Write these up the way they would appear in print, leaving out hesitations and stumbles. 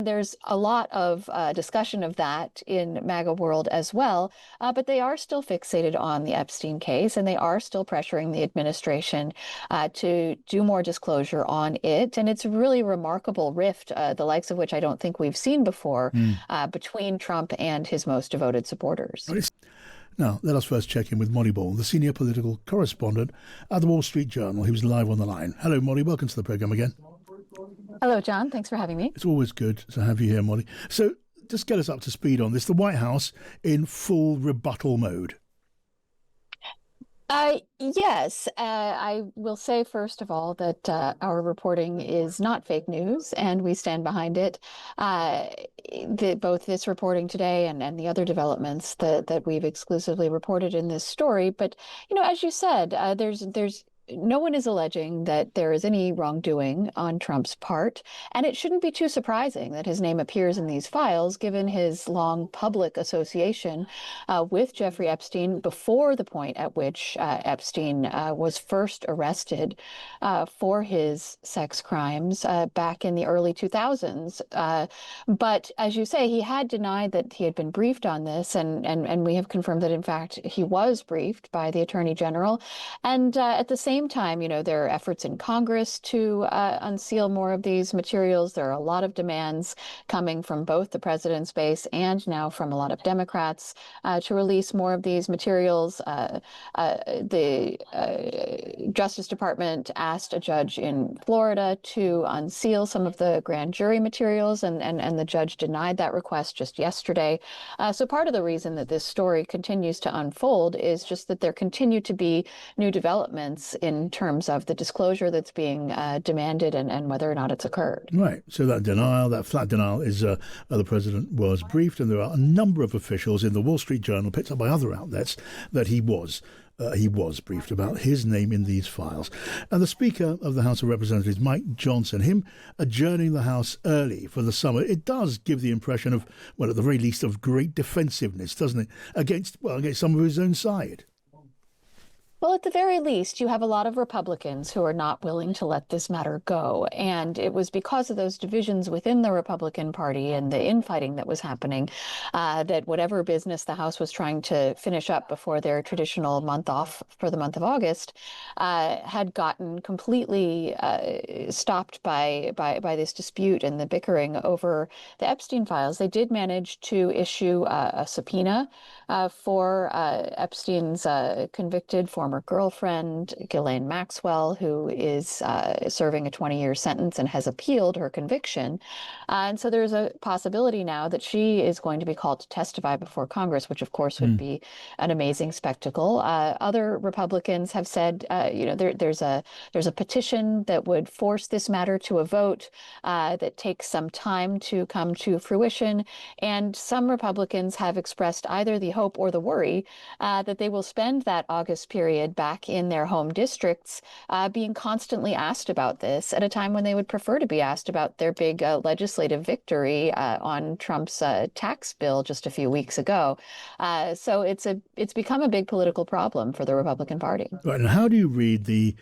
There's a lot of discussion of that in MAGA world as well, but they are still fixated on the Epstein case, and they are still pressuring the administration to do more disclosure on it. And it's a really remarkable rift, the likes of which I don't think we've seen before, between Trump and his most devoted supporters. Now, let us first check in with Molly Ball, the senior political correspondent at the Wall Street Journal. He was live on the line. Hello, Molly. Welcome to the program again. Hello, John. Thanks for having me. It's always good to have you here, Molly. So just get us up to speed on this. The White House in full rebuttal mode. Yes, I will say, first of all, that our reporting is not fake news, and we stand behind it. Both this reporting today and the other developments that we've exclusively reported in this story. But, as you said, there's no one is alleging that there is any wrongdoing on Trump's part, and it shouldn't be too surprising that his name appears in these files, given his long public association with Jeffrey Epstein before the point at which Epstein was first arrested for his sex crimes back in the early 2000s. But as you say, he had denied that he had been briefed on this, and we have confirmed that, in fact, he was briefed by the Attorney General. And at the same time, there are efforts in Congress to unseal more of these materials. There are a lot of demands coming from both the president's base and now from a lot of Democrats to release more of these materials. The Justice Department asked a judge in Florida to unseal some of the grand jury materials, and the judge denied that request just yesterday. So part of the reason that this story continues to unfold is just that there continue to be new developments in terms of the disclosure that's being demanded and whether or not it's occurred. Right. So that flat denial is the president was briefed, and there are a number of officials in the Wall Street Journal, picked up by other outlets, that he was briefed about his name in these files. And the Speaker of the House of Representatives, Mike Johnson, him adjourning the House early for the summer, it does give the impression of, well, at the very least, of great defensiveness, doesn't it, against some of his own side. Well, at the very least, you have a lot of Republicans who are not willing to let this matter go. And it was because of those divisions within the Republican Party and the infighting that was happening that whatever business the House was trying to finish up before their traditional month off for the month of August had gotten completely stopped by this dispute and the bickering over the Epstein files. They did manage to issue a subpoena for Epstein's convicted former girlfriend, Ghislaine Maxwell, who is serving a 20-year sentence and has appealed her conviction. And so there's a possibility now that she is going to be called to testify before Congress, which of course would be an amazing spectacle. Other Republicans have said, there's a petition that would force this matter to a vote that takes some time to come to fruition. And some Republicans have expressed either the hope or the worry that they will spend that August period back in their home districts being constantly asked about this at a time when they would prefer to be asked about their big legislative victory on Trump's tax bill just a few weeks ago. So it's become a big political problem for the Republican Party. Right. And how do you read the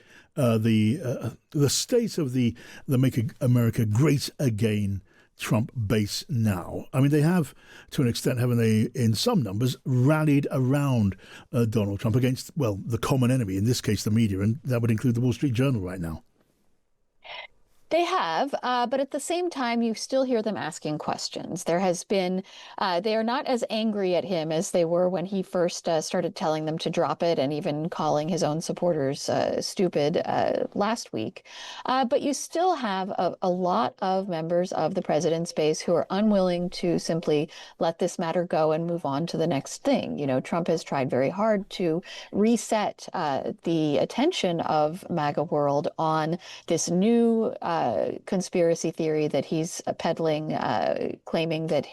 state of the Make America Great Again Trump base now? I mean, they have, to an extent, haven't they, in some numbers, rallied around Donald Trump against, well, the common enemy, in this case, the media, and that would include the Wall Street Journal right now. They have, but at the same time, you still hear them asking questions. There has been, they are not as angry at him as they were when he first started telling them to drop it and even calling his own supporters stupid last week. But you still have a lot of members of the president's base who are unwilling to simply let this matter go and move on to the next thing. Trump has tried very hard to reset the attention of MAGA world on this new conspiracy theory that he's peddling, claiming that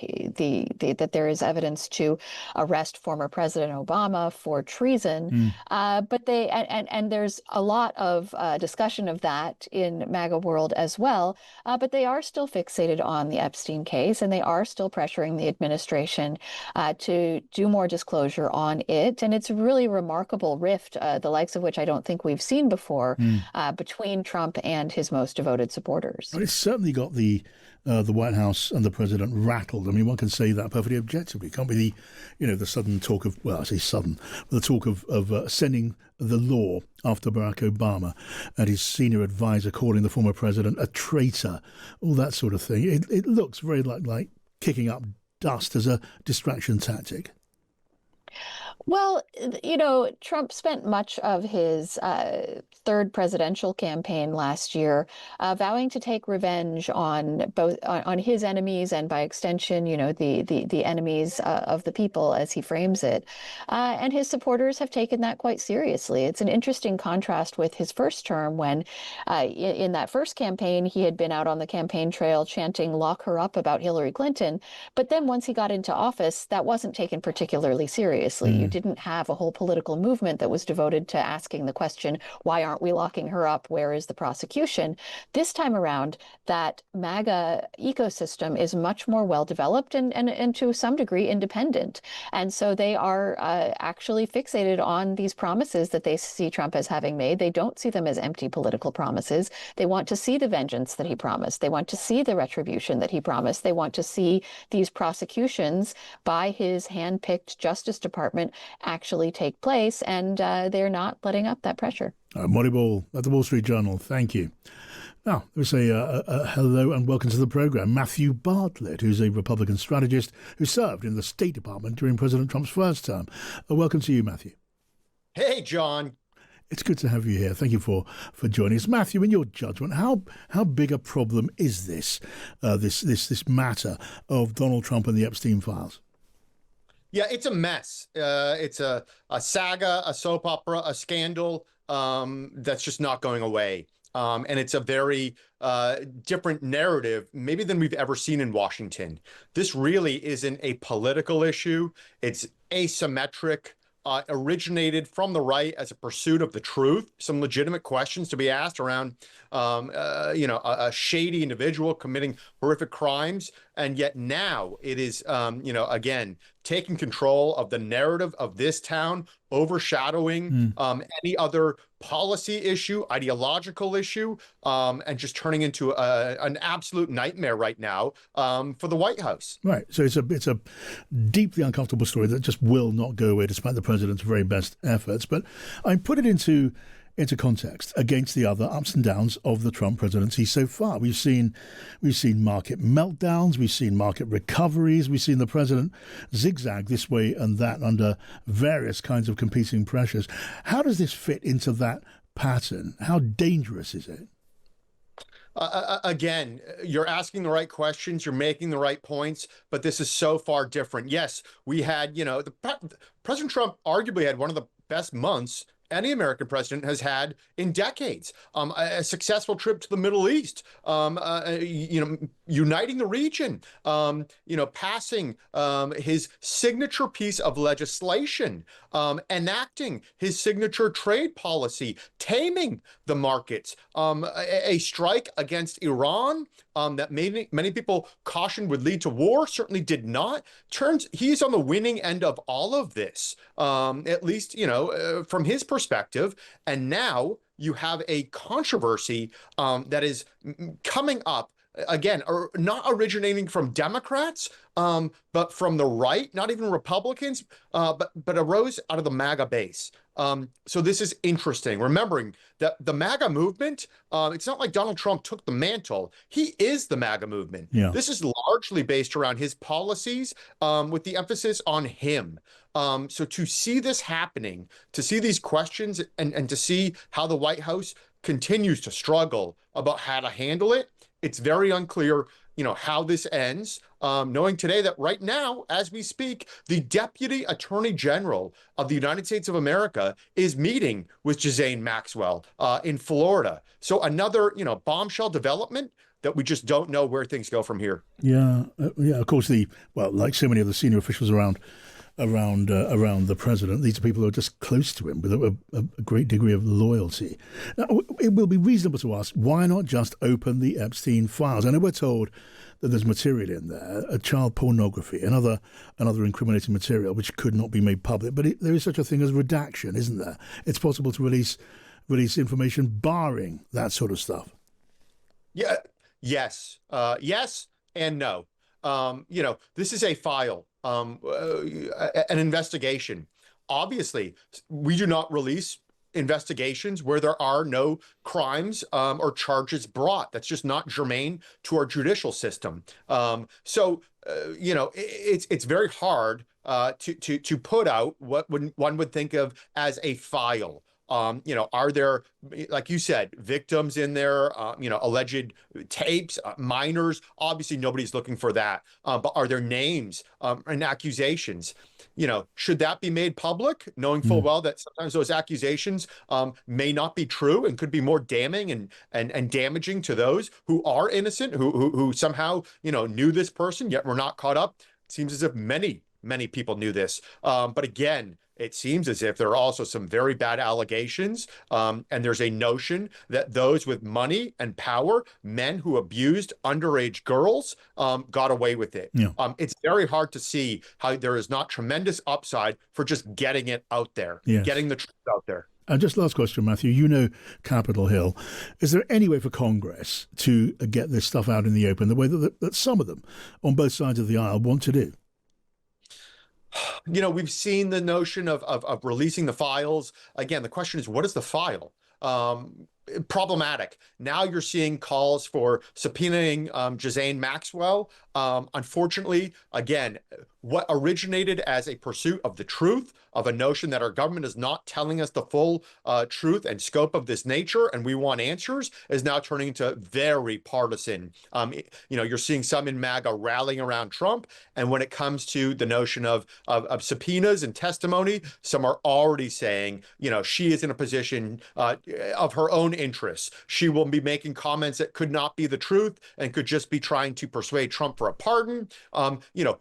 that there is evidence to arrest former President Obama for treason. But there's a lot of discussion of that in MAGA world as well. But they are still fixated on the Epstein case, and they are still pressuring the administration to do more disclosure on it. And it's a really remarkable rift, the likes of which I don't think we've seen before, between Trump and his most devoted supporters. Well, it's certainly got the White House and the president rattled. I mean, one can say that perfectly objectively. It can't be the sudden talk of, well, I say sudden, the talk of sending the law after Barack Obama and his senior advisor calling the former president a traitor, all that sort of thing. It looks very like kicking up dust as a distraction tactic. Well, Trump spent much of his third presidential campaign last year vowing to take revenge on both on his enemies and by extension, the enemies of the people, as he frames it. And his supporters have taken that quite seriously. It's an interesting contrast with his first term when in that first campaign, he had been out on the campaign trail chanting, "Lock her up," about Hillary Clinton. But then once he got into office, that wasn't taken particularly seriously. You didn't have a whole political movement that was devoted to asking the question, why aren't we locking her up? Where is the prosecution? This time around, that MAGA ecosystem is much more well developed and to some degree independent. And so they are actually fixated on these promises that they see Trump as having made. They don't see them as empty political promises. They want to see the vengeance that he promised. They want to see the retribution that he promised. They want to see these prosecutions by his hand-picked Justice Department actually take place, and they're not letting up that pressure. Maury Ball at the Wall Street Journal, thank you. Now, let me say hello and welcome to the program, Matthew Bartlett, who's a Republican strategist who served in the State Department during President Trump's first term. Welcome to you, Matthew. Hey, John. It's good to have you here. Thank you for joining us. Matthew, in your judgment, how big a problem is this matter of Donald Trump and the Epstein files? Yeah, it's a mess. It's a saga, a soap opera, a scandal that's just not going away. And it's a very different narrative, maybe than we've ever seen in Washington. This really isn't a political issue. It's asymmetric. Originated from the right as a pursuit of the truth, some legitimate questions to be asked around, a shady individual committing horrific crimes. And yet now it is, again, taking control of the narrative of this town, overshadowing any other policy issue, ideological issue, and just turning into an absolute nightmare right now for the White House. Right. So it's a deeply uncomfortable story that just will not go away despite the president's very best efforts. But I put it into context against the other ups and downs of the Trump presidency so far. We've seen market meltdowns, we've seen market recoveries, we've seen the president zigzag this way and that under various kinds of competing pressures. How does this fit into that pattern? How dangerous is it? Again, you're asking the right questions, you're making the right points, but this is so far different. Yes, we had, President Trump arguably had one of the best months any American president has had in decades. A successful trip to the Middle East, uniting the region, passing his signature piece of legislation, enacting his signature trade policy, taming the markets, a strike against Iran that many people cautioned would lead to war, certainly did not. He's on the winning end of all of this, at least, from his perspective. And now you have a controversy that is coming up again, not originating from Democrats, but from the right, not even Republicans, but arose out of the MAGA base. So this is interesting, remembering that the MAGA movement, it's not like Donald Trump took the mantle. He is the MAGA movement. Yeah. This is largely based around his policies, with the emphasis on him. So to see this happening, to see these questions and to see how the White House continues to struggle about how to handle it, it's very unclear, how this ends, knowing today that right now, as we speak, the Deputy Attorney General of the United States of America is meeting with Ghislaine Maxwell in Florida. So another, bombshell development that we just don't know where things go from here. Yeah. Of course, like so many of the senior officials around the president, these are people who are just close to him with a great degree of loyalty. Now, it will be reasonable to ask, why not just open the Epstein files? I know we're told that there's material in there, child pornography, and other incriminating material which could not be made public. But there is such a thing as redaction, isn't there? It's possible to release information barring that sort of stuff. Yeah, yes, yes, and no. This is a file, an investigation. Obviously, we do not release investigations where there are no crimes or charges brought. That's just not germane to our judicial system. It's very hard to put out what one would think of as a file. Are there, like you said, victims in there, alleged tapes, minors? Obviously, nobody's looking for that. But are there names and accusations? Should that be made public, knowing full Mm. well that sometimes those accusations may not be true and could be more damning and damaging to those who are innocent, who somehow, knew this person, yet were not caught up? It seems as if many people knew this. But again, it seems as if there are also some very bad allegations, and there's a notion that those with money and power, men who abused underage girls, got away with it. Yeah. It's very hard to see how there is not tremendous upside for just getting it out there, Yes. getting the truth out there. And just last question, Matthew. You know Capitol Hill. Is there any way for Congress to get this stuff out in the open the way that some of them on both sides of the aisle want to do? We've seen the notion of releasing the files. Again, the question is, what is the file? Problematic. Now you're seeing calls for subpoenaing Ghislaine Maxwell. Unfortunately, again, what originated as a pursuit of the truth, of a notion that our government is not telling us the full truth and scope of this nature, and we want answers, is now turning into very partisan. You're seeing some in MAGA rallying around Trump, and when it comes to the notion of subpoenas and testimony, some are already saying, she is in a position of her own interests. She will be making comments that could not be the truth and could just be trying to persuade Trump for a pardon.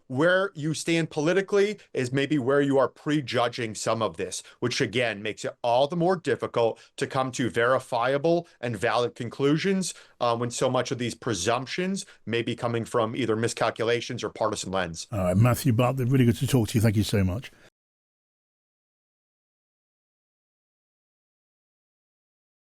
Where you stand politically is maybe where you are prejudging some of this, which again makes it all the more difficult to come to verifiable and valid conclusions when so much of these presumptions may be coming from either miscalculations or partisan lens. All right, Matthew Bartlett, really good to talk to you. Thank you so much.